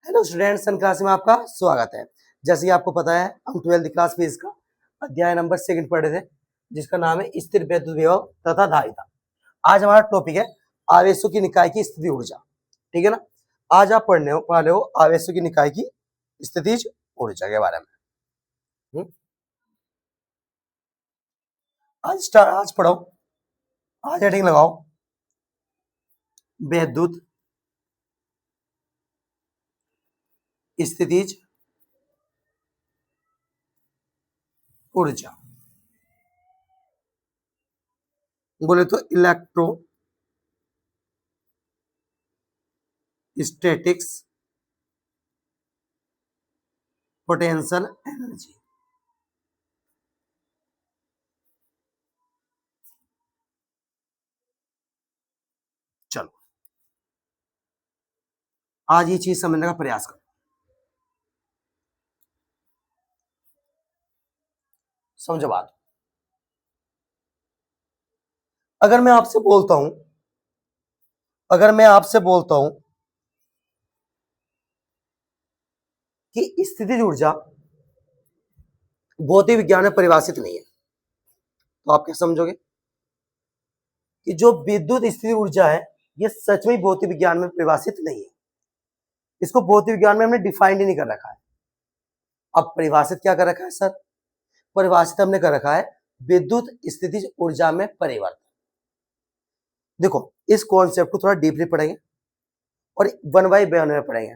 Hello students, सन class में आपका स्वागत है। जैसे कि आपको पता है, हम 12th क्लास में इसका अध्याय नंबर 2 पढ़ रहे थे, जिसका नाम है स्थिर विद्युत विभव तथा धारिता। आज हमारा टॉपिक है आवेशों की निकाय की स्थिति ऊर्जा। ठीक है ना। आज आप पढ़ने वाले हो आवेशों की निकाय की स्थितिज ऊर्जा के बारे में। आज पढ़ो, आज हेडिंग लगाओ विद्युत स्थितिज ऊर्जा। बोले तो इलेक्ट्रो स्टैटिक्स पोटेंशियल एनर्जी। चलो आज ये चीज समझने का प्रयास करो। समझो बात। अगर मैं आपसे बोलता हूं कि स्थितिज ऊर्जा भौतिक विज्ञान में परिभाषित नहीं है, तो आप क्या समझोगे कि जो विद्युत स्थितिज ऊर्जा है ये सच में भौतिक विज्ञान में परिभाषित नहीं है। इसको भौतिक विज्ञान में हमने डिफाइंड ही नहीं कर रखा है। अब परिभाषित क्या कर रखा है सर? परिभाषित हमने कर रखा है विद्युत स्थितिज ऊर्जा में परिवर्तन। देखो, इस कॉन्सेप्ट को थोड़ा डीपली पढ़ेंगे और 1 बाय 1 में पढ़ेंगे।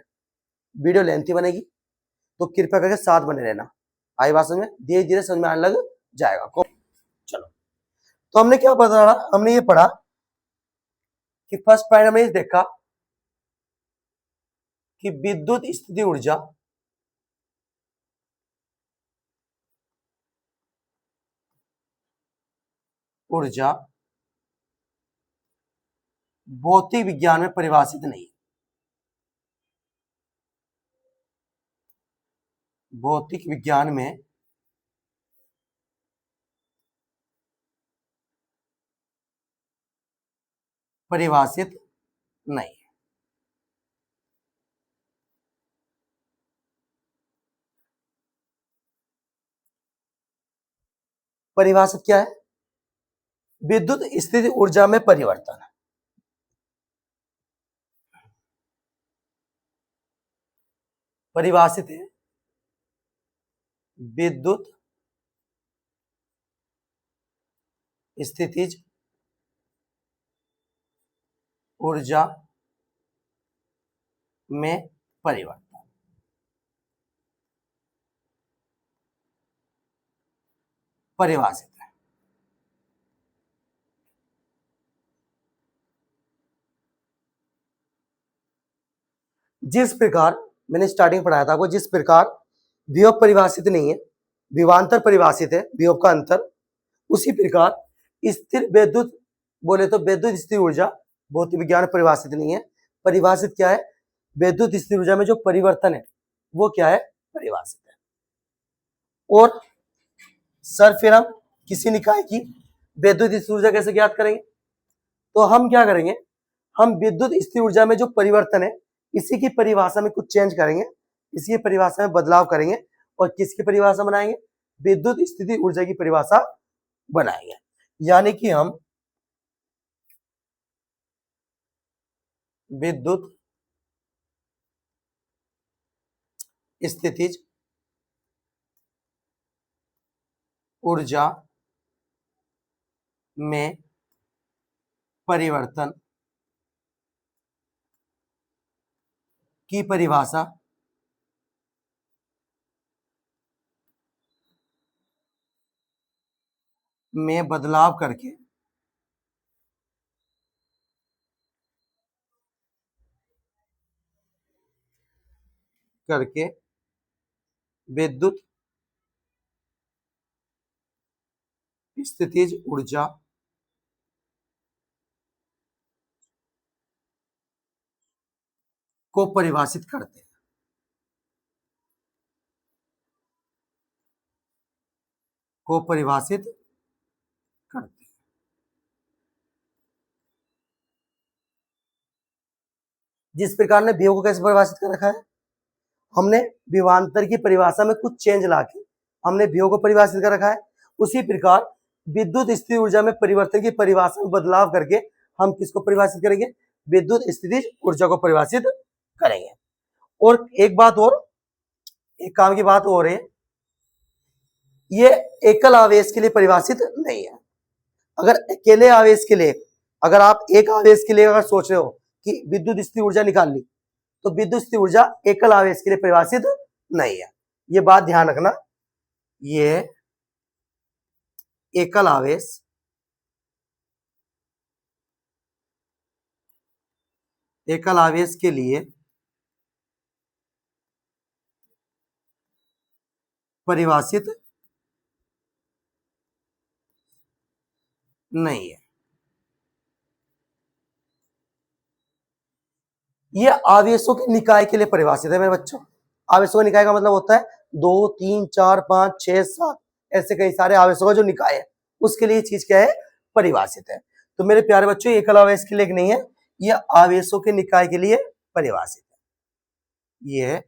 वीडियो लेंथी बनेगी, तो कृपया करके साथ बने रहना। आई बात समझ में? धीरे धीरे समझ में आने लग जाएगा। चलो, तो हमने क्या पढ़ा? हमने ये पढ़ा कि फर्स्ट पॉइंट हमने देखा कि विद्युत स्थिति ऊर्जा भौतिक विज्ञान में परिभाषित नहीं है। भौतिक विज्ञान में परिभाषित नहीं है। परिभाषित क्या है? विद्युत स्थिति ऊर्जा में परिवर्तन। परिभाषित है विद्युत स्थितिज ऊर्जा में परिवर्तन। परिभाषित है। जिस प्रकार मैंने स्टार्टिंग पढ़ाया था आपको, जिस प्रकार विभव परिभाषित नहीं है, विभवांतर परिभाषित है, विभव का अंतर, उसी प्रकार स्थिर विद्युत, बोले तो विद्युत स्थिर ऊर्जा भौतिक विज्ञान परिभाषित नहीं है। परिभाषित क्या है? विद्युत स्थिर ऊर्जा में जो परिवर्तन है वो क्या है? परिभाषित है। और सर फिर हम किसी निकाय की विद्युत स्थिर ऊर्जा कैसे ज्ञात करेंगे? तो हम क्या करेंगे, हम विद्युत स्थिर ऊर्जा में जो परिवर्तन है इसी की परिभाषा में कुछ चेंज करेंगे, इसी की परिभाषा में बदलाव करेंगे और किसकी परिभाषा बनाएंगे? विद्युत स्थिति ऊर्जा की परिभाषा बनाएंगे। यानी कि हम विद्युत स्थितिज ऊर्जा में परिवर्तन की परिभाषा में बदलाव करके विद्युत स्थितिज ऊर्जा को परिभाषित करते हैं। को परिभाषित करते हैं। जिस प्रकार ने विभव को कैसे परिभाषित कर रखा है? हमने विभवांतर की परिभाषा में कुछ चेंज लाके हमने विभव को परिभाषित कर रखा है। उसी प्रकार विद्युत स्थितिज ऊर्जा में परिवर्तन की परिभाषा में बदलाव करके हम किसको परिभाषित करेंगे? विद्युत स्थितिज ऊर्जा को परिभाषित करेंगे। और एक बात और, एक काम की बात और है, ये एकल आवेश के लिए परिभाषित नहीं है। अगर अकेले आवेश के लिए, अगर आप एक आवेश के लिए अगर सोच रहे हो कि विद्युत स्थितिज ऊर्जा निकाल ली, तो विद्युत स्थितिज ऊर्जा एकल आवेश के लिए परिभाषित नहीं है। ये बात ध्यान रखना, ये एकल आवेश के लिए परिभाषित नहीं है। ये आवेशों के निकाय के लिए परिभाषित है मेरे बच्चों। आवेशों का निकाय का मतलब होता है 2, 3, 4, 5, 6, 7 ऐसे कई सारे आवेशों का जो निकाय है, उसके लिए चीज क्या है? परिभाषित है। तो मेरे प्यारे बच्चों, एकल आवेश के लिए नहीं है, यह आवेशों के निकाय के लिए परिभाषित है। यह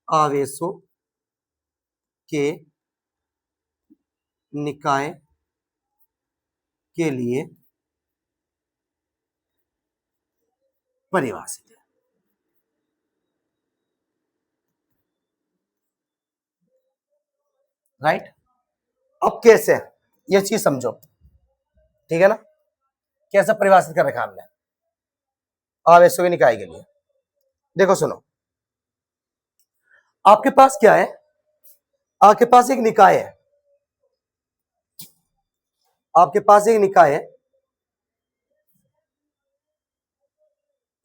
आवेशों के निकाय के लिए परिभाषित है। राइट? अब कैसे, ये चीज समझो, ठीक है ना? कैसे परिभाषित कर रखा हमने आवेशों के निकाय के लिए? देखो सुनो, आपके पास क्या है? आपके पास एक निकाय है, आपके पास एक निकाय है,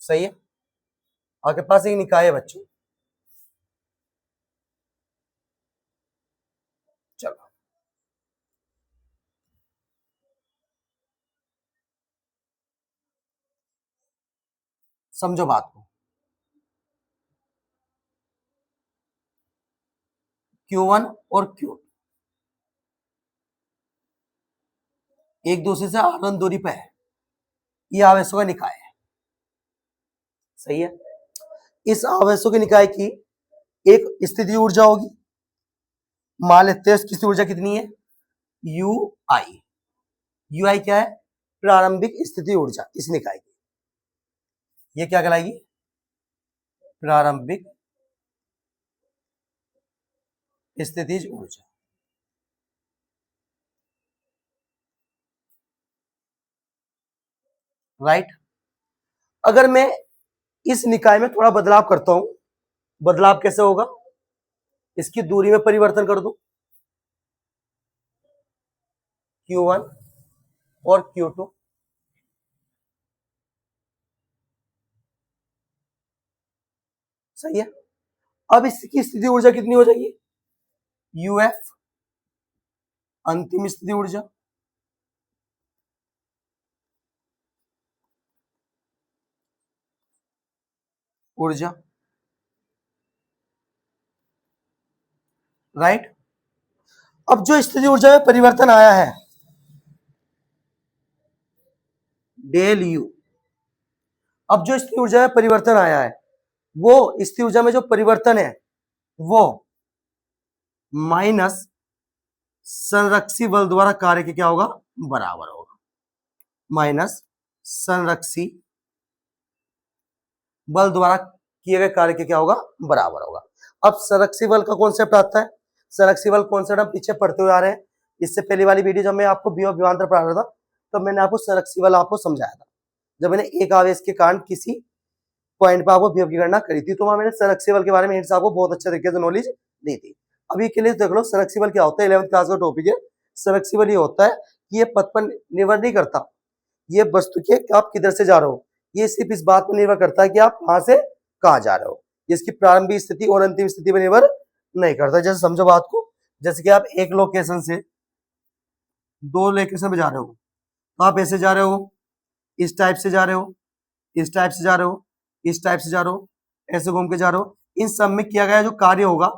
सही है? आपके पास एक निकाय है बच्चों। चलो समझो बात को। Q1 और Q2 एक दूसरे से आरोहण दूरी पर है, ये आवेशों का निकाय है, सही है? इस आवेशों के निकाय की एक स्थितिज ऊर्जा होगी, मान लेते हैं इसकी स्थितिज ऊर्जा कितनी है? UI। UI क्या है? प्रारंभिक स्थितिज ऊर्जा इस निकाय की। ये क्या कहलाएगी? प्रारंभिक स्थितिज ऊर्जा। राइट? अगर मैं इस निकाय में थोड़ा बदलाव करता हूं, बदलाव कैसे होगा? इसकी दूरी में परिवर्तन कर दूं, Q1 और Q2, सही है? अब इसकी स्थिति ऊर्जा कितनी हो जाएगी? UF अंतिम स्थिति ऊर्जा, राइट? अब जो स्थिति ऊर्जा में परिवर्तन आया है, डेल U, अब जो स्थिति ऊर्जा में परिवर्तन आया है, वो स्थिति ऊर्जा में जो परिवर्तन है वो माइनस संरक्षी बल द्वारा कार्य के क्या होगा? बराबर होगा। माइनस संरक्षी बल द्वारा किए गए कार्य के क्या होगा? बराबर होगा। अब संरक्षी बल का कॉन्सेप्ट आता है। संरक्षी बल कॉन्सेप्ट हम पीछे पढ़ते हुए आ रहे हैं। इससे पहली वाली वीडियो जब मैं आपको विभव विभवांतर पढ़ा रहा था, तब मैंने आपको संरक्षी बल आपको समझाया था, जब मैंने एक आवेश के कारण किसी पॉइंट पर आपको विभव की गणना करी थी, तो वहां मैंने संरक्षी बल के बारे में हिंट्स आपको बहुत अच्छे तरीके से नॉलेज दी थी। अभी के लिए देख लो संरक्षी बल क्या होता है, 11th क्लास का टॉपिक है। संरक्षी बल ये होता है कि ये पथ पर निर्भर नहीं करता, ये वस्तु के आप किधर से जा रहे हो, ये सिर्फ इस बात पर निर्भर करता है कि आप कहां से कहां जा रहे हो। इसकी प्रारंभिक स्थिति और अंतिम स्थिति पर निर्भर नहीं करता। जैसे समझो बात को, जैसे कि आप एक लोकेशन से दो लोकेशन पे जा रहे हो, तो आप ऐसे जा रहे हो, इस टाइप से जा रहे हो, इस टाइप से जा रहे हो, इस टाइप से जा रहे हो, ऐसे घूम के जा रहे हो, इन सब में किया गया जो कार्य होगा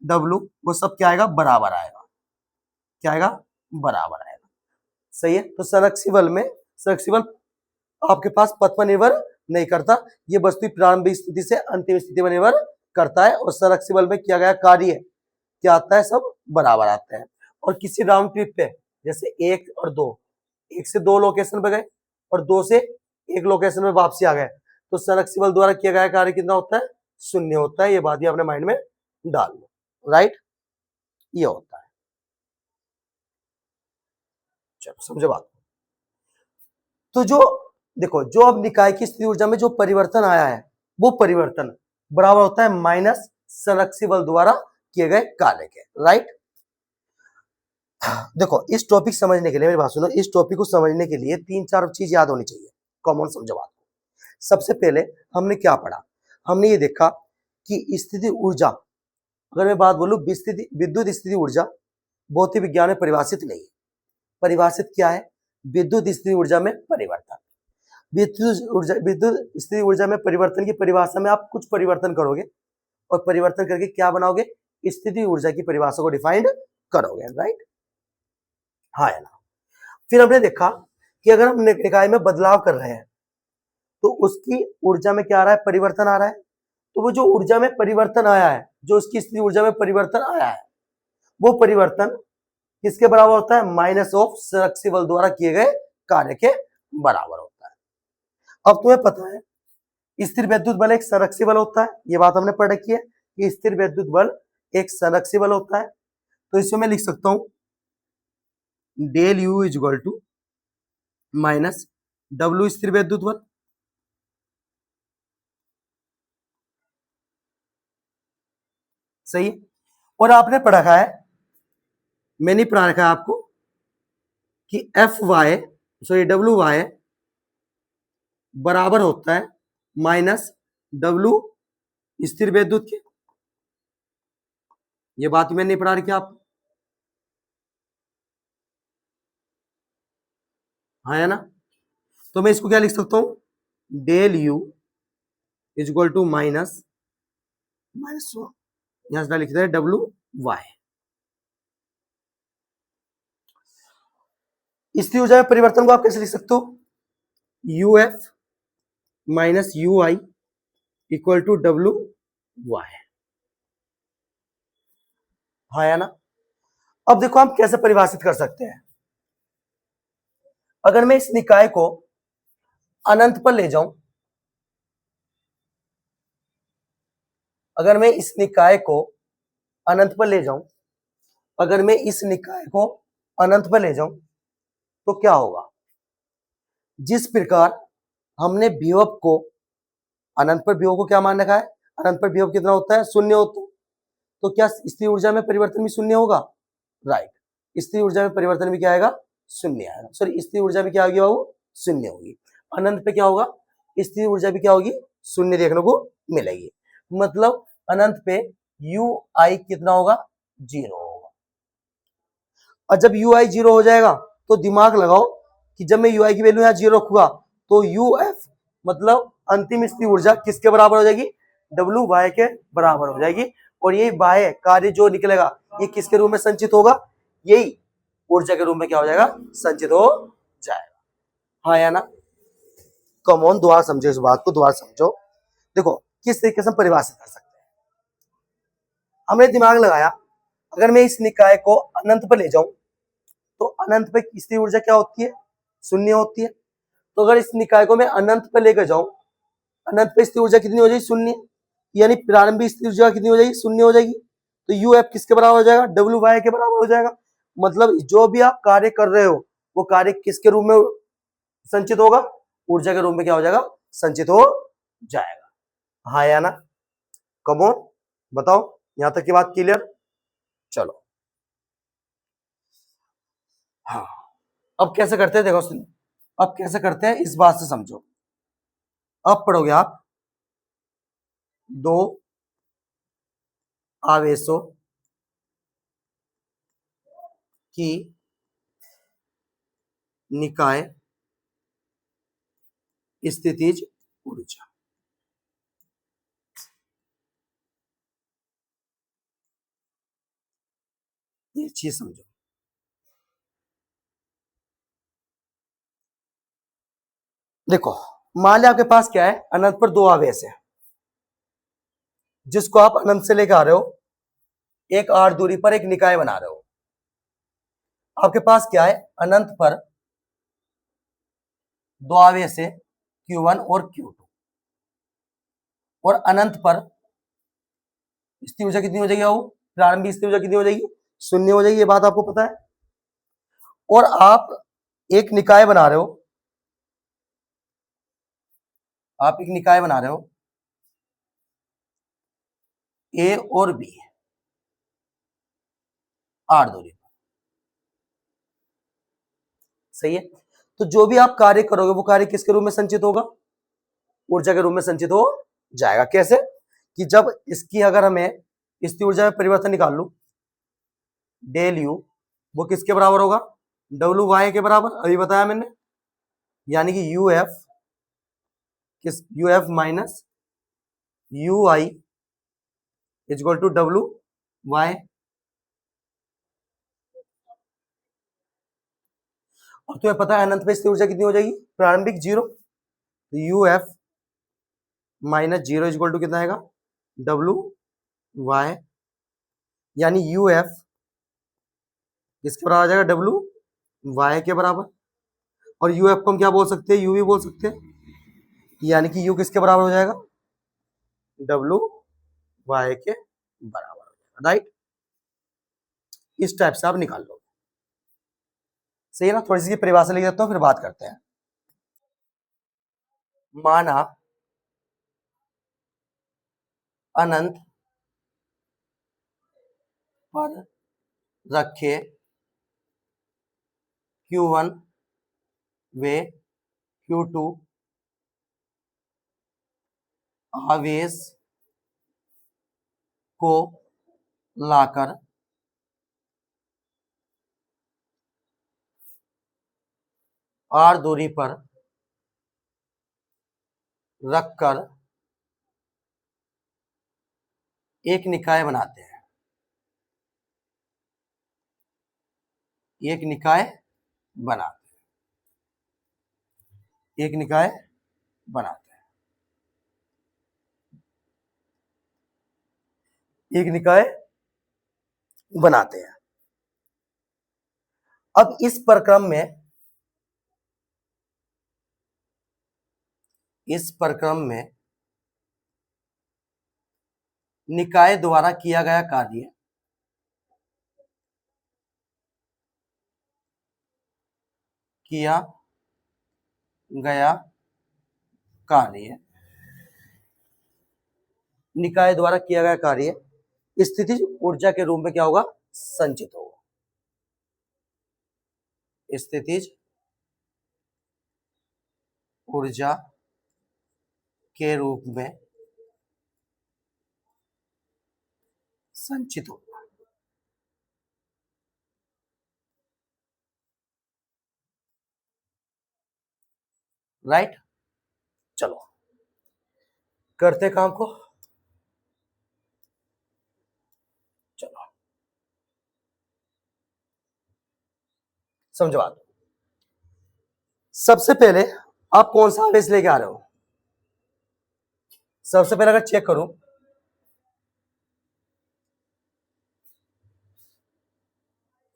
W, वो सब क्या आएगा? बराबर आएगा। क्या आएगा? बराबर आएगा। सही है? तो संरक्षी बल में संरक्षी बल आपके पास पथ पर निर्भर नहीं करता, ये वस्तु प्रारंभिक स्थिति से अंतिम स्थिति पर निर्भर करता है। और संरक्षी बल में किया गया कार्य क्या आता है, सब बराबर आते हैं। और किसी राउंड ट्रिप पे जैसे 1 और 2, 1 से 2 लोकेशन पे गए और 2 से 1 लोकेशन में वापसी आ गए, तो संरक्षी बल द्वारा किया गया कार्य कितना होता है, 0 होता है। ये बात ही अपने माइंड में डाल लो, राइट, ये होता है। चलो समझो बात। तो जो देखो, जो अब निकाय की स्थिति ऊर्जा में जो परिवर्तन आया है, वो परिवर्तन बराबर होता है माइनस संरक्षी बल द्वारा किए गए कार्य के, राइट। देखो, इस टॉपिक समझने के लिए, मेरी बात सुनो, इस टॉपिक को समझने के लिए 3-4 चीज याद होनी चाहिए, कॉमन समझो बात। सबसे पहले हमने क्या पढ़ा, हमने ये देखा कि स्थिति ऊर्जा, अगर मैं बात बोलूं विद्युत स्थिति ऊर्जा भौतिक विज्ञान में परिभाषित नहीं है। परिभाषित क्या है, विद्युत स्थिति ऊर्जा में परिवर्तन। विद्युत स्थिति ऊर्जा में परिवर्तन की परिभाषा में आप कुछ परिवर्तन करोगे और परिवर्तन करके क्या बनाओगे, स्थिति ऊर्जा की परिभाषा को डिफाइंड करोगे, राइट, हाँ या ना। फिर हमने देखा कि अगर हम निकाय में बदलाव कर रहे हैं तो उसकी ऊर्जा में क्या आ रहा है, परिवर्तन आ रहा है। तो वो जो ऊर्जा में परिवर्तन आया है, जो उसकी स्थिति ऊर्जा में परिवर्तन आया है, वो परिवर्तन किसके बराबर होता है, माइनस ऑफ संरक्षी बल द्वारा किए गए कार्य के बराबर होता है। अब तुम्हें पता है स्थिर वैद्युत बल एक संरक्षी बल होता है, ये बात हमने पढ़ रखी है कि स्थिर वैद्युत बल एक संरक्षी बल होता है। तो इसमें मैं लिख सकता हूं del U is equal to minus W स्थिर वैद्युत बल, सही है। और आपने पढ़ा है, मैंने पढ़ा रखा है आपको कि F Y, sorry W Y बराबर होता है माइनस डब्ल्यू स्थिर वैद्युत के। ये बात मैंने नहीं पढ़ा रखी आप, हाँ है ना। तो मैं इसको क्या लिख सकता हूं, del U is equal to minus minus यहां से लिखते हैं डब्ल्यू वाई। स्थिर ऊर्जा में परिवर्तन को आप कैसे लिख सकते हो, U F minus U I equal to W Y, हाँ या ना। अब देखो हम कैसे परिभाषित कर सकते हैं। अगर मैं इस निकाय को अनंत पर ले जाऊं, अगर मैं इस निकाय को अनंत पर ले जाऊं, अगर मैं इस निकाय को अनंत पर ले जाऊं तो क्या होगा, जिस प्रकार हमने विभव को अनंत पर, विभव को क्या मान रखा है, अनंत पर विभव कितना होता है, 0 होता है। तो क्या स्थिर ऊर्जा में परिवर्तन भी 0 होगा, राइट, स्थिर ऊर्जा में परिवर्तन भी क्या आएगा, 0 आएगा। सॉरी, स्थिर ऊर्जा भी क्या होगी बाबू, 0 होगी। अनंत पे क्या होगा, स्थिर ऊर्जा भी क्या होगी, 0 देखने को मिलेगी। मतलब अनंत पे यू आई कितना होगा, 0 होगा। और जब यू आई 0 हो जाएगा तो दिमाग लगाओ कि जब मैं यू आई की वैल्यू यहाँ 0 रखूंगा तो यू एफ मतलब अंतिम स्थिति ऊर्जा किसके बराबर हो जाएगी, डब्ल्यू वाई के बराबर हो जाएगी। और यही वाई कार्य जो निकलेगा ये किसके रूप में संचित होगा, यही ऊर्जा के रूप में क्या हो जाएगा, संचित हो जाएगा, हाँ या ना। कमोन दोबारा समझो, इस बात को दोबारा समझो। देखो किस तरीके से हम परिभाषित कर सकते हैं, हमने दिमाग लगाया, अगर मैं इस निकाय को अनंत पर ले जाऊं तो अनंत पे स्थिर ऊर्जा क्या होती है, 0 होती है। तो अगर इस निकाय को मैं अनंत पे लेकर जाऊं, अनंत पे स्थिर ऊर्जा कितनी हो जाएगी, 0, यानी प्रारंभिक स्थिर ऊर्जा कितनी हो जाएगी, 0 हो जाएगी। तो यू एफ किसके बराबर हो जाएगा, डब्ल्यू वाई के बराबर हो जाएगा। मतलब जो भी आप कार्य कर रहे हो वो कार्य किसके रूप में संचित होगा, ऊर्जा के रूप में क्या हो जाएगा, संचित हो जाएगा, हाँ या ना। कमोन बताओ, यहां तक की बात क्लियर, चलो हाँ। अब कैसे करते हैं, देखो अब कैसे करते हैं इस बात से समझो। अब पढ़ोगे आप दो आवेशों की निकाय स्थितिज ऊर्जा, ये चीज समझो। देखो, मान लिया आपके पास क्या है, अनंत पर दो आवेश है जिसको आप अनंत से लेकर आ रहे हो, एक r दूरी पर एक निकाय बना रहे हो। आपके पास क्या है, अनंत पर दो आवेश है Q1 और Q2, और अनंत पर स्थिर ऊर्जा कितनी हो जाएगी, वो प्रारंभिक स्थिर ऊर्जा कितनी हो जाएगी, शून्य हो जाएगी, ये बात आपको पता है। और आप एक निकाय बना रहे हो, आप एक निकाय बना रहे हो ए और बी आर दूरी पर, सही है। तो जो भी आप कार्य करोगे वो कार्य किसके रूप में संचित होगा, ऊर्जा के रूप में संचित हो जाएगा। कैसे, कि जब इसकी अगर हमें स्थिर ऊर्जा में परिवर्तन निकाल लूं, डेल यू वो किसके बराबर होगा, डब्ल्यू वाई के बराबर, अभी बताया मैंने। यानी कि यू एफ किस, U F minus U I is equal to W Y. और तुम्हें पता है अनंत में स्थिर ऊर्जा कितनी हो जाएगी, प्रारंभिक zero, U F minus zero is equal to कितना आएगा, डब्ल्यू वाई। यानी यू एफ किसके बराबर आ जाएगा, डब्ल्यू वाई के बराबर। और यू एफ को हम क्या बोल सकते हैं, यू भी बोल सकते हैं। यानी कि यू किसके बराबर हो जाएगा, डब्ल्यू वाई के बराबर हो जाएगा, राइट। इस टाइप से आप निकाल लो, सही है ना। थोड़ी सी परिभाषा लिख देता हूं, फिर बात करते हैं। माना अनंत पर रखे Q1 वे Q2 आवेश को लाकर R दूरी पर रखकर एक निकाय बनाते हैं, एक निकाय बनाते हैं, एक निकाय बनाते हैं, एक निकाय बनाते हैं। अब इस प्रक्रम में, इस प्रक्रम में निकाय द्वारा किया गया कार्य किया गया कार्य निकाय द्वारा किया गया कार्य स्थितिज ऊर्जा के रूप में क्या होगा, संचित होगा, स्थितिज ऊर्जा के रूप में संचित होगा, राइट। चलो करते काम को, चलो समझवा दो। सबसे पहले आप कौन सा आवेश लेके आ रहे हो, सबसे पहले अगर चेक करूं,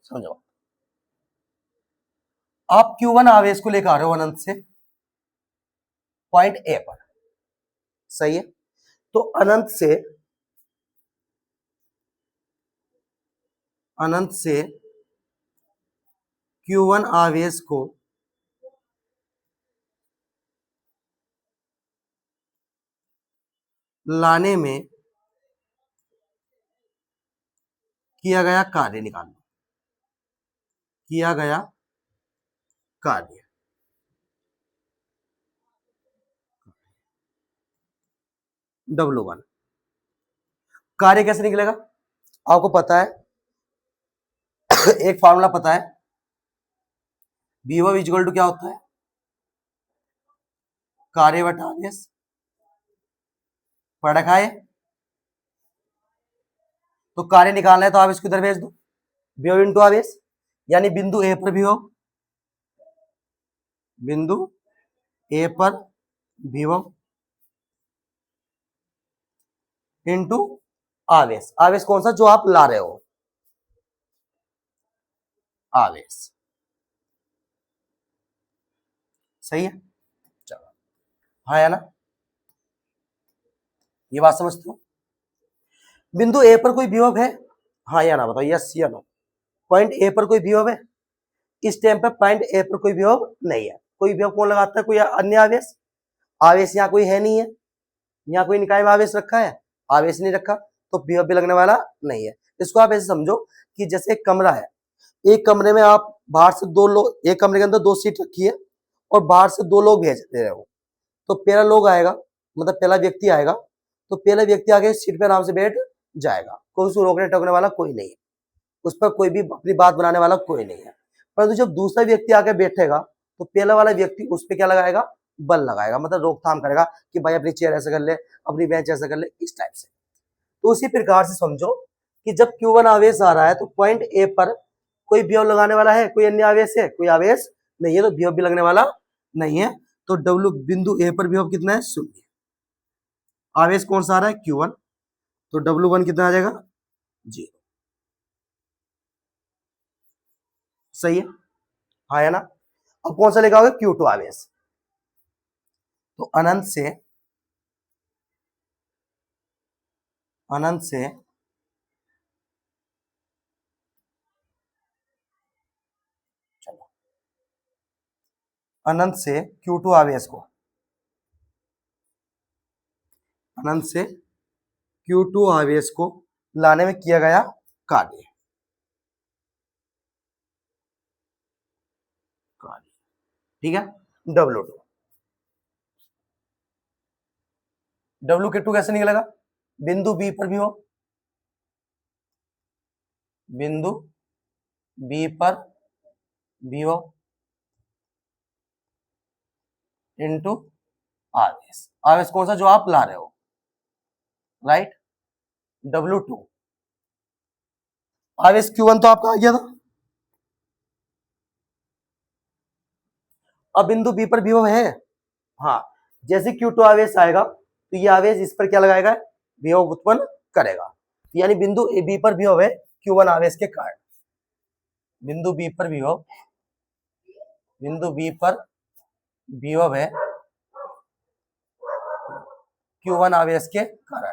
समझो, आप Q1 आवेश को लेकर आ रहे हो अनंत से पॉइंट ए पर, सही है। तो अनंत से Q1 आवेश को लाने में किया गया कार्य निकालना, किया गया कार्य, W1 कार्य कैसे निकलेगा, आपको पता है एक फॉर्मूला पता है, V1 इक्वल टू क्या होता है, कार्य बटा आवेश, पढ़ रखा है। तो कार्य निकालना है तो आवेश को इधर भेज दो, विभव इंटू आवेश, यानी बिंदु ए पर विभव, बिंदु ए पर विभव इंटू आवेश। आवेश कौन सा, जो आप ला रहे हो, आवेश। सही है, चलो, हाँ है ना, ये बात समझते हो। बिंदु ए पर कोई विभव है, हाँ या ना बताओ, यस या नो। पॉइंट ए पर कोई विभव है, इस टाइम पे पॉइंट ए पर कोई विभव नहीं है। कोई विभव कौन लगाता है, कोई अन्य आवेश। आवेश यहाँ कोई है नहीं है, यहाँ कोई निकाय में आवेश रखा है, आवेश नहीं रखा, तो विभव भी लगने वाला नहीं है। इसको आप ऐसे समझो कि जैसे एक कमरा है, एक कमरे में आप बाहर से दो लोग, एक कमरे के अंदर दो सीट रखी है और बाहर से दो लोग भेज दे रहे हो, तो पहला लोग आएगा, मतलब पहला व्यक्ति आएगा, तो पहला व्यक्ति आगे सीट पे आराम से बैठ जाएगा, कोई उसको रोकने टोकने वाला कोई नहीं है, उस पर कोई भी अपनी बात बनाने वाला कोई नहीं है। परंतु जब दूसरा व्यक्ति आके बैठेगा तो पहला वाला व्यक्ति उस पर क्या लगाएगा, बल लगाएगा, मतलब रोकथाम करेगा कि भाई अपनी चेयर ऐसे कर ले, अपनी बेंच ऐसे कर ले, इस टाइप से। तो उसी प्रकार से समझो कि जब Q1 आवेश आ रहा है तो पॉइंट ए पर कोई विभव लगाने वाला है, कोई अन्य आवेश है, कोई आवेश नहीं है, तो विभव भी लगने वाला नहीं है। तो W बिंदु ए पर विभव कितना है, 0। आवेश कौन सा आ रहा है, Q1, तो W1 कितना आ जाएगा, 0। सही है, हाँ है ना। अब कौन सा लिखा होगा, Q2 आवेश। तो अनंत से चलो, अनंत से Q2 आवेश को, अनंत से Q2 आवेश को लाने में किया गया कार्य, ठीक है। W2, W2 कैसे निकलेगा, बिंदु बी पर विभव, बिंदु बी पर विभव इंटू आवेश। आवेश कौन सा, जो आप ला रहे हो, राइट। W2 आवेश Q1 तो आपका आ गया था। अब बिंदु बी पर विभव है, हाँ, जैसे Q2 आवेश आएगा तो ये आवेश इस पर क्या लगाएगा, विभव उत्पन्न करेगा, यानी बिंदु बी पर विभव है Q1 आवेश के कारण। बिंदु बी पर विभव, बिंदु बी पर विभव है Q1 आवेश के कारण,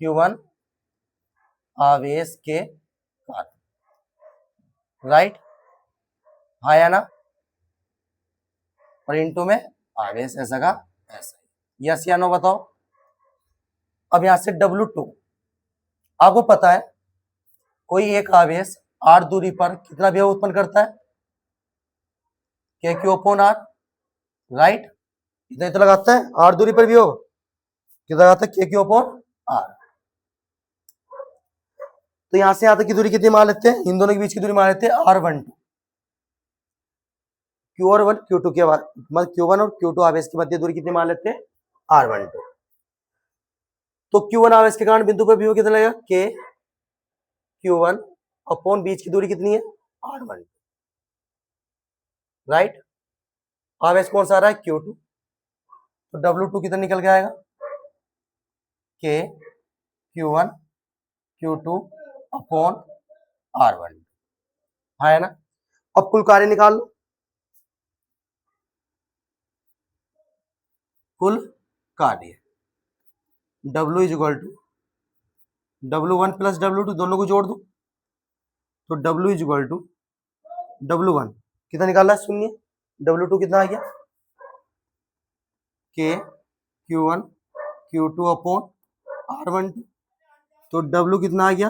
Q1 आवेश के कारण, राइट, हाँ या ना। और इंटू में आवेश ऐसा का ऐसा, यस या नो बताओ। अब यहां से W2 आपको पता है, कोई एक आवेश r दूरी पर कितना विभव उत्पन्न करता है, KQ/R, राइट। इतना तो लगाता है, r दूरी पर विभव कितना लगाता है, KQ/R। तो यहां से यहां तक की दूरी कितनी मान लेते हैं, इन दोनों के बीच की दूरी मान लेते हैं R12। Q1 Q2 के बाद, मतलब Q1 और Q2 आवेश के मध्य दूरी कितनी मान लेते हैं, R12। तो Q1 आवेश के कारण बिंदु पर विभव कितना लगेगा, KQ1 अपॉन बीच की दूरी कितनी है, R12, राइट। आवेश कौन सा आ रहा है, Q2, तो W2 कितना निकल के आएगा, KQ1 Q2 अपॉन R12, हाँ है ना। अब कुल कार्य निकाल लो, कुल कार्य W is equal to W1 plus W2, दोनों को जोड़ दो, तो W is equal to W1 कितना निकाला है, 0। W2 कितना आ गया, KQ1 Q2 अपॉन R12, तो W कितना आ गया,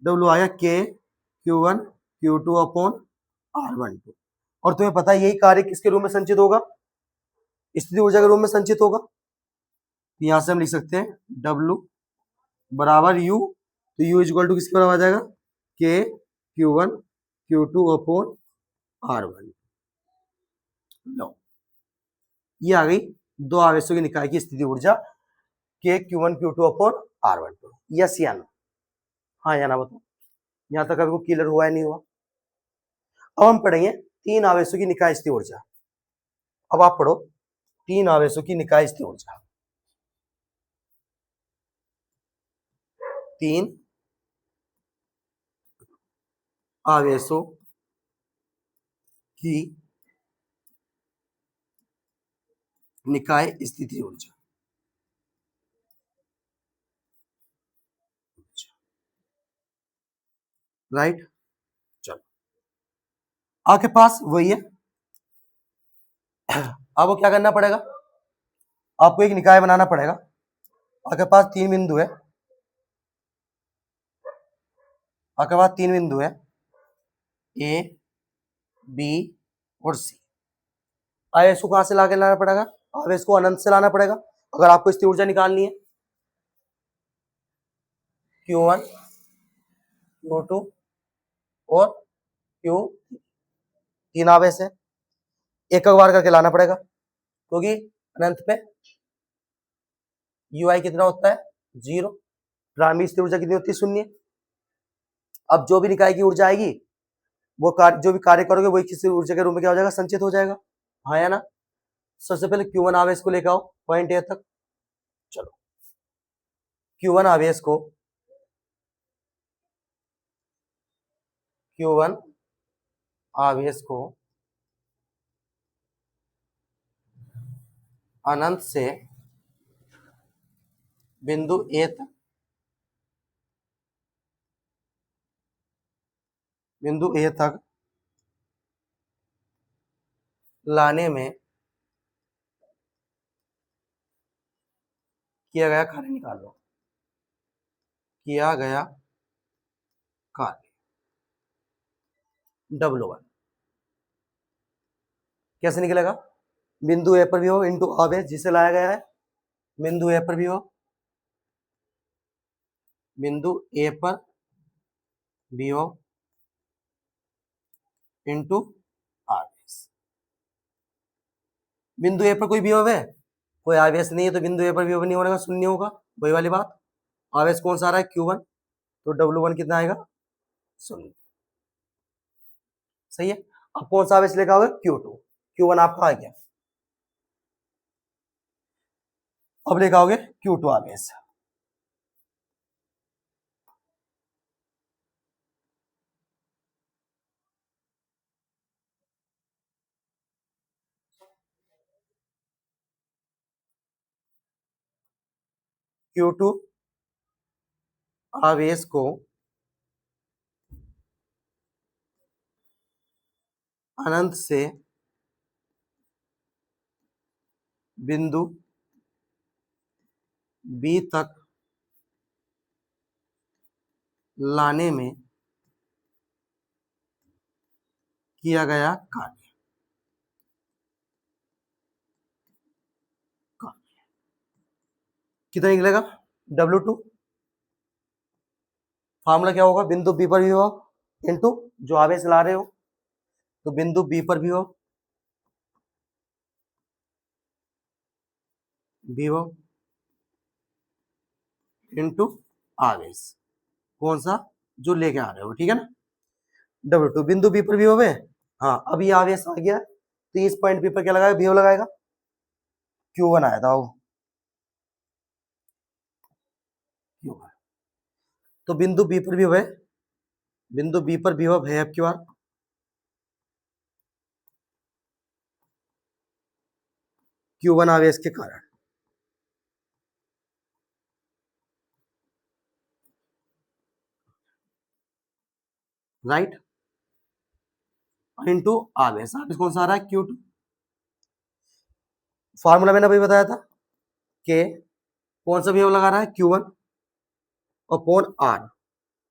W आ गया KQ1 Q2 अपॉन R12। और तुम्हें पता है यही कार्य किसके रूप में संचित होगा, स्थिति ऊर्जा के रूप में संचित होगा। तो यहां से हम लिख सकते हैं W बराबर U, तो U इक्वल टू किसके बराबर आ जाएगा, KQ1 Q2 अपॉन R12। लो, ये आ गई दो आवेशों के निकाय की स्थिति ऊर्जा KQ1 Q2 upon R12। Yes या नो, हाँ या ना बताओ। यहां तक अभी को क्लियर हुआ है नहीं हुआ। अब हम पढ़ेंगे तीन आवेशों की निकाय स्थिति ऊर्जा। अब आप पढ़ो 3 आवेशों की निकाय स्थिर ऊर्जा। 3 आवेशों की निकाय स्थिति ऊर्जा। राइट, चलो आपके पास वही है। आपको क्या करना पड़ेगा, आपको एक निकाय बनाना पड़ेगा। आपके पास 3 बिंदु है, आपके पास 3 बिंदु है ए, बी और सी। आवेश को कहां से लाके लाना पड़ेगा, आवेश को अनंत से लाना पड़ेगा अगर आपको स्थिर ऊर्जा निकालनी है। Q1, Q2 और Q, 3 आवेश है, एक बार करके लाना पड़ेगा क्योंकि अनंत पे ui कितना होता है 0, प्रारंभिक स्थिर ऊर्जा कितनी होती है 0। अब जो भी निकाय की ऊर्जा आएगी वो कार्य, जो भी कार्य करोगे वही किसी ऊर्जा के रूप में क्या हो जाएगा, संचित हो जाएगा। हाँ या ना। सबसे पहले Q1 आवेश को लेकर आओ पॉइंट ए तक। चलो Q1 आवेश को, Q1 आवेश को अनंत से बिंदु ए तक, बिंदु ए तक लाने में किया गया कार्य निकाल लो। किया गया कार्य W1 कैसे निकलेगा, बिंदु ए पर भी हो इंटू आवेश जिसे लाया गया है, बिंदु ए पर भी हो, बिंदु ए पर भी हो इंटू आवेश। बिंदु ए पर कोई भी है, कोई आवेश नहीं है तो बिंदु ए पर भी नहीं होगा, शून्य होगा, वही वाली बात। आवेश कौन सा आ रहा है Q1, तो W1 कितना आएगा 0। सही है। अब कौन सा आवेश लेकर आओगे Q2, Q1 आपका आ गया, अब लेकर आओगे Q2 आवेश। Q2 आवेश को अनंत से बिंदु बी तक लाने में किया गया कार्य। कितना निकलेगा W2, फार्मूला क्या होगा, बिंदु बी पर भी हो इंटू जो आवेश ला रहे हो, तो बिंदु बी पर भी हो, बी हो इंटू आवेश कौन सा जो लेके आ रहे हो, ठीक है ना। W2 बिंदु बी पर भी हो। हाँ अब ये आवेश आ गया तो इस पॉइंट बी पर क्या लगाएगा, भी लगाएगा, Q1 आया था वो Q1। तो बिंदु बी पर भी हो, बिंदु बी पर भी हो है अब Q1, Q1 आवेश के कारण, राइट, इंटू आवेश। आवेश कौन सा आ रहा है Q2। फॉर्मूला मैंने अभी बताया था कि कौन सा भी लगा रहा है Q1 अपॉन R,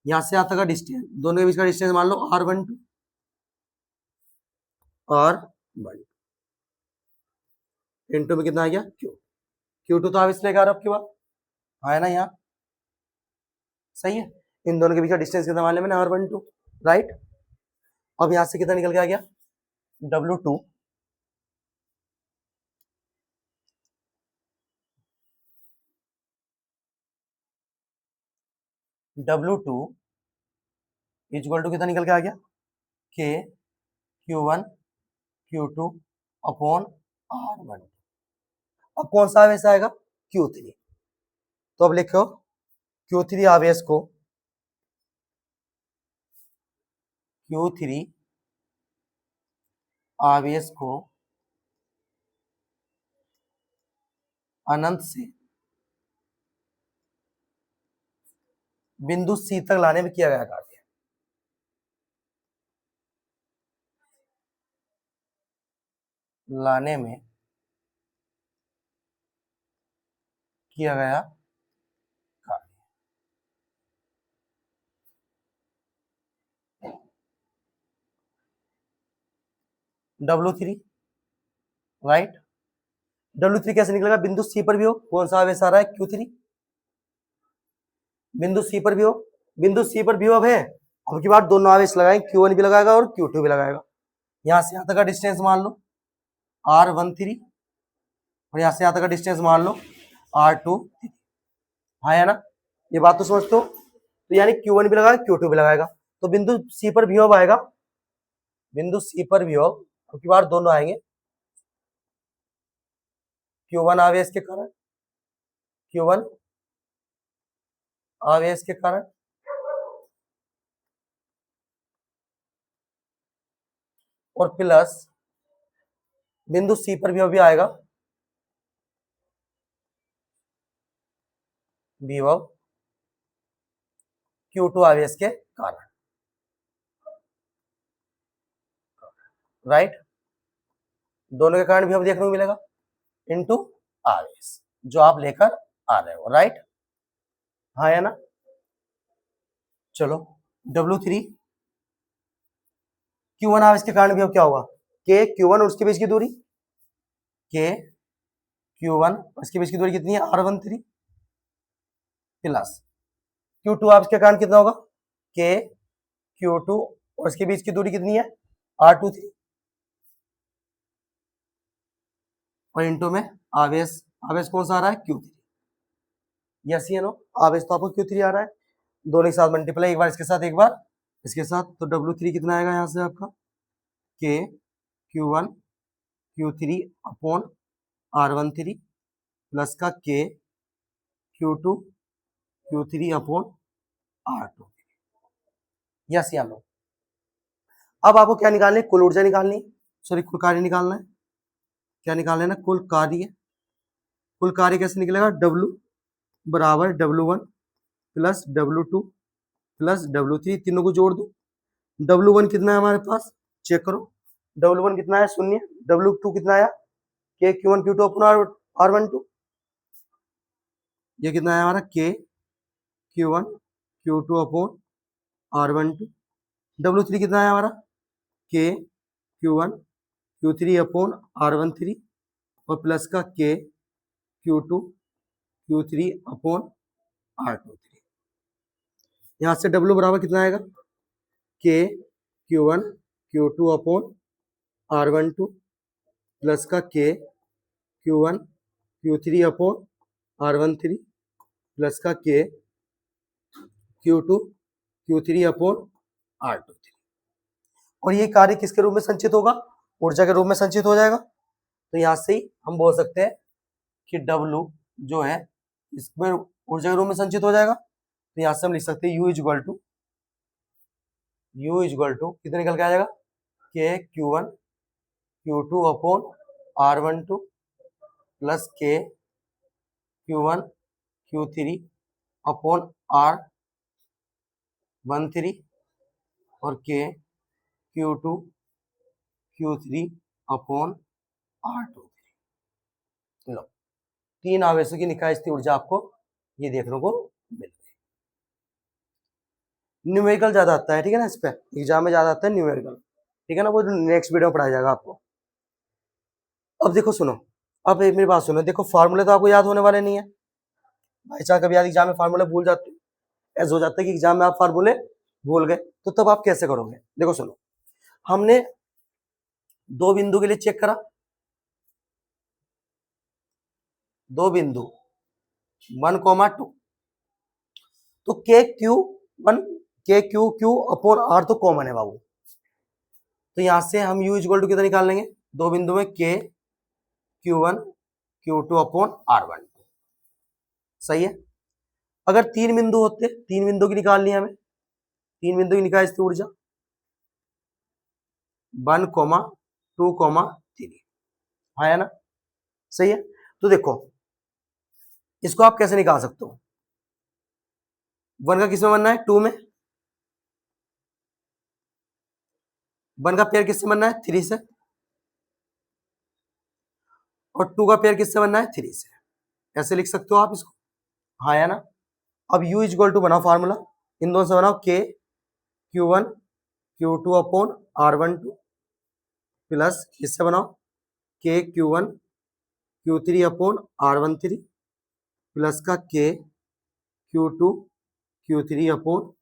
यहां से आता का डिस्टेंस, दोनों के बीच का डिस्टेंस मान लो R12 R1 इंटू में कितना आ गया Q, Q2 तो आवेश लेकर आ रहा है आपके पास, आया ना यहाँ, सही है। इन दोनों के बीच का डिस्टेंस कितना मान लिया मैंने R12, राइट। अब यहां से कितना निकल के आ गया W2 W2 इक्वल टू कितना निकल के आ गया K Q1 Q2 upon R1। अब कौन सा आवेश आएगा? Q3। तो अब लिखो Q3 आवेश को, Q3 आवेश को अनंत से बिंदु C तक लाने में किया गया कार्य। लाने में किया गया कार्य। W3, right. W3 कैसे निकलेगा? बिंदु C पर भी हो। कौन सा आवेश आ रहा है? Q3। बिंदु C पर भी हो, बिंदु C पर भी हो। अब है, अब की बार दोनों आवेश लगाएंगे, Q1 भी लगाएगा और Q2 भी लगाएगा। यहां से यहां तक का डिस्टेंस मान लो R13 और यहां से यहां तक का डिस्टेंस मान लो R23। हाँ है ना? ये बात तो समझते हो? तो यानी Q1 भी लगाएगा, Q2 भी लगाएगा। तो बिंदु C पर विभव आएगा, बिंदु C पर विभव अब की बार दोनों आएंगे, Q1 आवेश के कारण, Q1 आवेश के कारण और प्लस बिंदु C पर विभव भी आएगा, विभव Q2 आवेश के कारण, राइट। दोनों के कारण विभव देखने को मिलेगा इनटू आवेश जो आप लेकर आ रहे हो, राइट। हाँ है ना? चलो W3 Q1 आवेश के कारण विभव क्या होगा? K Q1 और उसके बीच की दूरी, K Q1 और इसके बीच की दूरी कितनी है? R13 प्लस Q2 आवेश के कारण कितना होगा? K Q2 और इसके बीच की दूरी कितनी है? R23 और इंटू में आवेश, आवेश कौन सा आ रहा है? Q3। यस या नो? आवेश तो आपको Q3 आ रहा है, दोनों के साथ मल्टीप्लाई, एक बार इसके साथ एक बार इसके साथ। तो W3 कितना आएगा यहां से आपका? K Q1 Q3 upon R13 plus का K Q2 Q3 upon R23। Yes या नो? अब आपको क्या निकालनी है? कुल ऊर्जा निकालनी है, सॉरी कुल कार्य निकालना है। क्या निकालना है ना? कुल कार्य। कुल कार्य कैसे निकलेगा? W बराबर W1 plus W2 plus W3, तीनों को जोड़ दो। W1 कितना है हमारे पास? चेक करो, W1 कितना है? 0। W2 कितना आया? K Q1 Q2 upon R12। ये कितना है हमारा? K Q1 Q2 upon R12। W3 कितना है हमारा? K Q1 Q3 upon R13 और प्लस का K Q2 Q3 upon R23। यहां से W बराबर कितना आएगा? K Q1 Q2 upon R12 plus का K Q1 Q3 upon R13 plus का K Q2 Q3 upon R23। और ये कार्य किसके रूप में संचित होगा? ऊर्जा के रूप में संचित हो जाएगा। तो यहां से ही हम बोल सकते हैं कि W जो है इसमें ऊर्जा के रूप में संचित हो जाएगा। तो यहां से हम लिख सकते हैं U इक्वल टू कितना निकल के आ जाएगा? K Q1 Q2 upon R12 plus K Q1 Q3 upon R13 और K Q2 Q3 upon R23। लो, तीन आवेशों की निकाय स्थिति ऊर्जा आपको ये देखने को मिल गई। न्यूमेरिकल ज्यादा आता है, ठीक है ना? इस पे एग्जाम में ज्यादा आता है न्यूमेरिकल, ठीक है ना? वो नेक्स्ट वीडियो में पढ़ाया जाएगा आपको। अब देखो सुनो, अब एक मेरी बात सुनो, देखो फार्मूले तो आपको याद होने वाले नहीं है। भाई चाहे कभी एग्जाम में फार्मूले भूल जाते, ऐसा हो जाता है कि एग्जाम में आप फार्मूले भूल गए, तो तब आप कैसे करोगे? देखो सुनो, हमने दो बिंदु के लिए चेक करा, दो बिंदु 1,2, तो Q अपॉन R तो कॉमन है बाबू। तो यहां से हम U इक्वल टू कितना निकाल लेंगे? दो बिंदु में K Q1 Q2 upon R12। सही है। अगर तीन बिंदु होते, तीन बिंदु की निकालनी है हमें, तीन बिंदु की निकाल स्थिर ऊर्जा 1,2,3 आया ना। सही है। तो देखो इसको आप कैसे निकाल सकते हो, 1 का किस में बनना है, 2 में, 1 का पेयर किससे बनना है, 3 से, और 2 का पेयर किससे बनना है, 3 से। ऐसे लिख सकते हो आप इसको, हाँ या ना। अब U इक्वल टू बनाओ फार्मूला, इन दोनों से बनाओ K Q1 Q2 upon R12 plus इससे बनाओ K Q1 Q3 upon R13 plus का K Q2 Q3 upon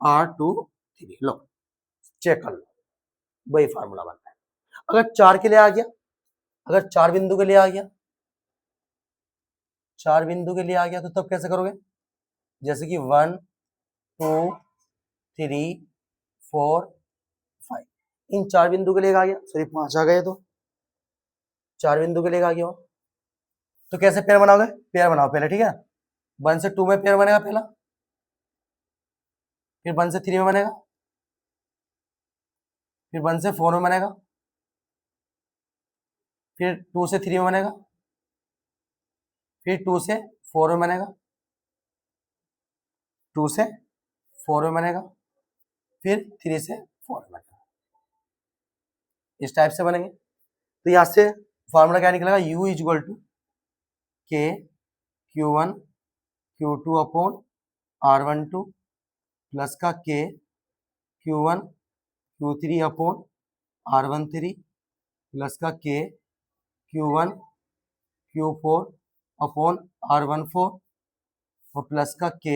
R23। लो चेक कर लो, वही फार्मूला बनता है। अगर चार के लिए आ गया, अगर चार बिंदु के लिए आ गया, चार बिंदु के लिए आ गया तो तब कैसे करोगे, जैसे कि 1 2 3 4 5, इन चार बिंदु के लिए आ गया, सॉरी 5 आ गए, तो चार बिंदु के लिए आ गया। तो कैसे पेयर बनाओगे, पेयर बनाओ पहले, ठीक है। 1 से 2 में पेयर बनेगा पहला, फिर 1 से 3 में बनेगा, फिर 1 से 4 में बनेगा, फिर 2 से 3 में बनेगा, फिर 2 से 4 में बनेगा, 2 से 4 में बनेगा, फिर 3 से 4 में बनेगा। इस टाइप से बनेंगे। तो यहां से फॉर्मूला क्या निकलेगा, U equal to K Q1 Q2 upon R12 plus का K Q1 Q3 upon R13 plus का K Q1 Q4 upon R14 और प्लस का K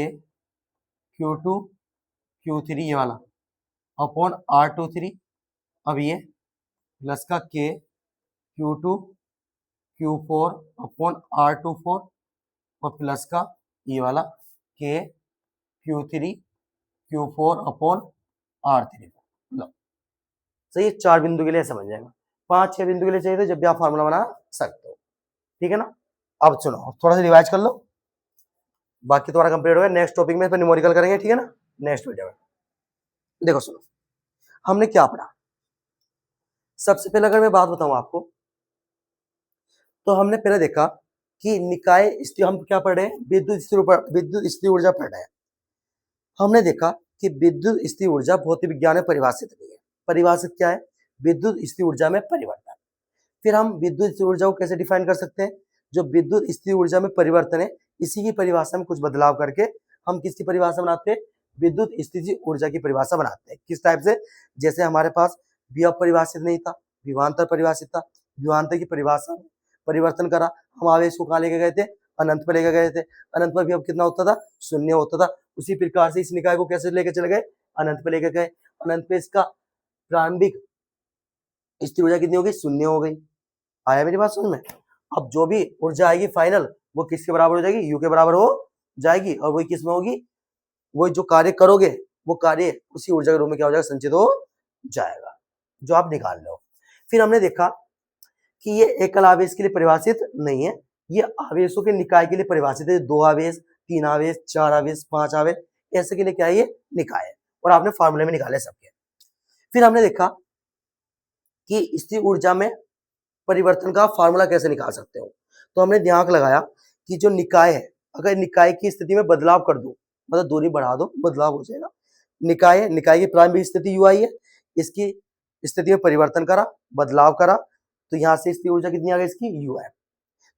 Q2 Q3 ये वाला अपॉन R23। अब ये प्लस का K Q2 Q4 upon R24 और प्लस का ये वाला K Q3 Q4 upon R3। लो सही है, चार बिंदु के लिए समझ जाएगा। 5-6 बिंदु के लिए चाहिए तो जब भी आप फार्मूला बना सकते हो, ठीक है ना। अब सुनो थोड़ा सा रिवाइज कर लो, बाकी तुम्हारा कंप्लीट हो गया। नेक्स्ट टॉपिक में न्यूमेरिकल करेंगे, ठीक है ना, नेक्स्ट वीडियो में। देखो सुनो हमने क्या पढ़ा। सबसे पहले अगर मैं बात बताऊं आपको, तो हमने पहले देखा कि निकाय स्थिर, हम क्या पढ़ रहे हैं, विद्युत स्थिर ऊर्जा पढ़ रहे हैं। हमने देखा कि विद्युत स्थिर ऊर्जा भौतिक विज्ञान में परिभाषित नहीं है। परिभाषित क्या है, विद्युत स्थिर ऊर्जा में परिवर्तन। फिर हम विद्युत स्थिर ऊर्जा को कैसे डिफाइन कर सकते हैं, जो विद्युत स्थिर ऊर्जा में परिवर्तन है, इसी की परिभाषा में कुछ बदलाव करके हम किसकी परिभाषा बनाते हैं, विद्युत स्थिर ऊर्जा की परिभाषा बनाते हैं। किस टाइप से, जैसे हमारे पास विभव परिभाषित नहीं था, विभवांतर परिभाषित था, विभवांतर की परिभाषा में परिवर्तन करा, हम आवेश को कहाँ लेके गए थे, अनंत पर लेके गए थे। अनंत पर विभव कितना होता था, शून्य होता था। उसी प्रकार से इस निकाय को कैसे लेके चले गए, अनंत पे लेके गए। अनंत पे इसका प्रारंभिक स्थिर ऊर्जा कितनी हो गई, शून्य हो गई। आया मेरी बात समझ में। अब जो भी ऊर्जा आएगी फाइनल, वो किसके बराबर हो जाएगी, U के बराबर हो जाएगी, और वही किस में होगी, वो जो कार्य करोगे वो कार्य उसी ऊर्जा के रूप में क्या हो जाएगा, संचित हो जाएगा, जो आप निकाल लो। फिर हमने देखा कि ये एकल आवेश के लिए परिभाषित नहीं है, ये आवेशों के निकाय के लिए परिभाषित है। 2 आवेश, 3 आवेश, 4 आवेश, 5 आवेश, ऐसे के लिए क्या है, ये निकाय है, और आपने फॉर्मूले में निकाले सबके। फिर हमने देखा कि स्थिर ऊर्जा में परिवर्तन का फॉर्मूला कैसे निकाल सकते हो। तो हमने ध्यान लगाया कि जो निकाय है, अगर निकाय की स्थिति में बदलाव कर दो, मतलब दूरी बढ़ा दो, बदलाव हो जाएगा। निकाय है, निकाय की प्रारंभिक स्थिति U आई है, इसकी स्थिति में परिवर्तन करा, बदलाव करा, तो यहां से स्थिर ऊर्जा कितनी आ गई, इसकी U है।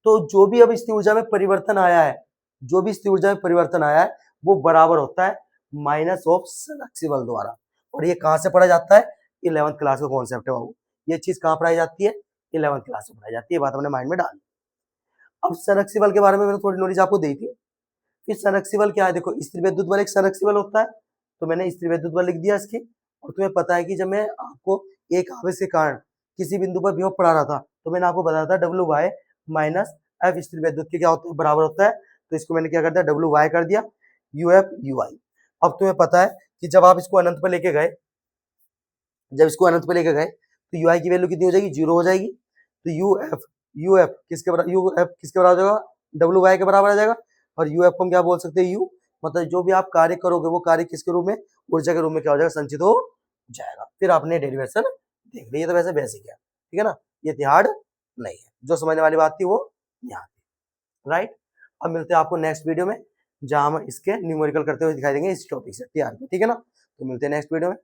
तो जो भी अब स्थिर ऊर्जा में परिवर्तन आया है, जो भी स्थिर ऊर्जा में परिवर्तन आया है, वो बराबर होता है माइनस ऑफ संरक्षी बल द्वारा। और ये कहां से पढ़ा जाता है, 11th क्लास का कॉन्सेप्ट है बाबू। ये चीज कहां पढ़ाई जाती है, 11th क्लास में पढ़ाई जाती है। बात हमने माइंड में डाली। अब संरक्षी बल के बारे में मैंने थोड़ी नॉलेज आपको दी थी कि संरक्षी बल क्या है। देखो स्थिर विद्युत बल एक संरक्षी बल होता है, तो मैंने स्थिर विद्युत बल लिख दिया इसकी। और तुम्हें पता है कि जब मैं आपको एक आवेश के कारण किसी बिंदु पर विभव पढ़ा रहा था, तो मैंने आपको बताया था डब्ल्यू वाई माइनस एफ स्थिर विद्युत के क्या होता है, बराबर होता है। तो इसको मैंने क्या कर दिया, डब्ल्यू वाई कर दिया, यू एफ यू आई। अब तुम्हें पता है कि जब आप इसको अनंत पर लेके गए, जब इसको अनंत पर लेके गए, तो यू आई की वैल्यू कितनी हो जाएगी, 0 हो जाएगी। तो यू एफ यू एफ किसके बराबर होगा, डब्ल्यू वाई के बराबर आ जाएगा। और यू एफ को हम क्या बोल सकते हैं, यू, मतलब जो भी आप कार्य करोगे वो कार्य किसके रूप में, ऊर्जा के रूप में क्या हो जाएगा, संचित हो जाएगा। फिर आपने डेरिवेशन देख ली, ये तो वैसे बेसिक है, ठीक है ना, ये इतनी हार्ड नहीं है, जो समझने वाली बात थी वो यहाँ थी, राइट। अब मिलते हैं आपको नेक्स्ट वीडियो में, जहां हम इसके न्यूमेरिकल करते हुए दिखाई देंगे इस टॉपिक से, ठीक है ना। तो मिलते हैं नेक्स्ट वीडियो में।